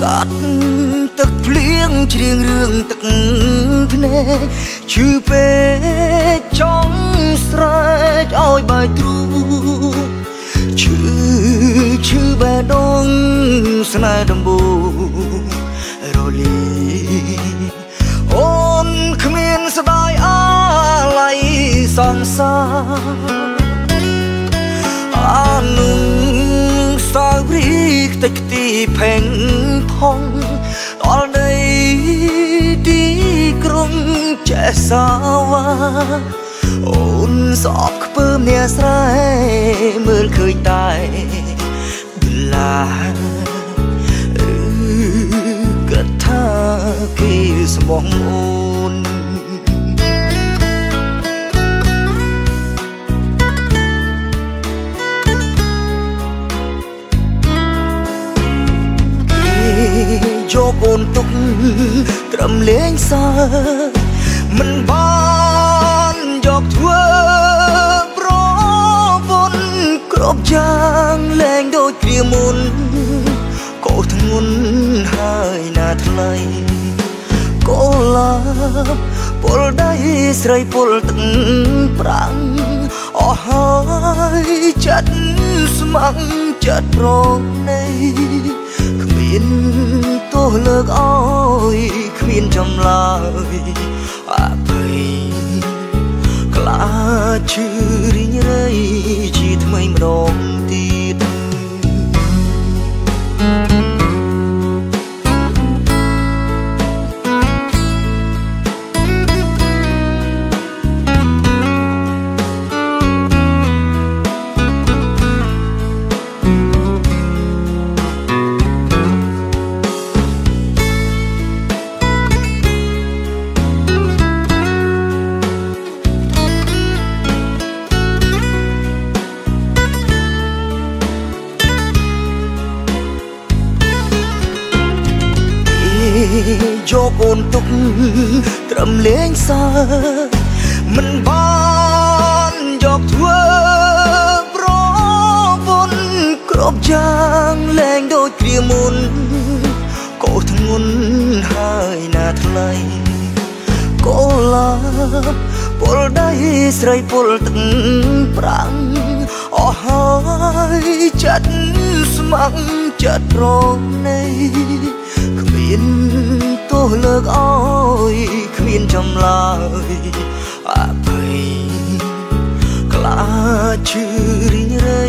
កាត់ទឹកភ្លៀងច្រៀងរឿងទឹកភ្នែកឈឺពេកចង់ស្រែកឲ្យបាយទ្រូងឈឺបេះដូងស្នេហ៍ដំបូងរលីអូនគ្មានស្ដាយអាឡ័យសង្សារអានឹងសាវរីខ្ទេចខ្ទីផេងផុងដល់ដីទីក្រុងចេះសាវ៉ាអូនសອບខ្ពើមអ្នកស្រែមើលឃើញតែដុល្លារឬគិតថាគេស្មោះអូនយកអូនទុកត្រឹមលេងសើមិនបានយកធ្វើប្រពន្ធគ្រប់យ៉ាងលែងដូចគ្រាមុនកោធ្ងន់ហើយណាថ្លៃកូឡាបពលដៃស្រីពលទឹកប្រាំងអស់ហើយចិត្តស្ម័គ្រចិត្តប្រណីគ្មានទោះលើកអើយគ្មានចម្លើយអភ័យខ្លាចឈឺរីងរៃជាថ្មីម្ដងទៀតយកអូនទុកត្រឹមលេងសើមិនបានយកធ្វើប្រពន្ធគ្រប់យ៉ាងលែងដូចគ្រាមុនកោធ្ងន់ហើយណាថ្លៃកូឡាបពលដៃស្រីពលទឹកប្រាំងអស់ហើយចិត្តស្ម័គ្រចិត្តប្រណីគ្មានទោះលើកអើយគ្មានចម្លើយអភ័យខ្លាចឈឺរីងរៃ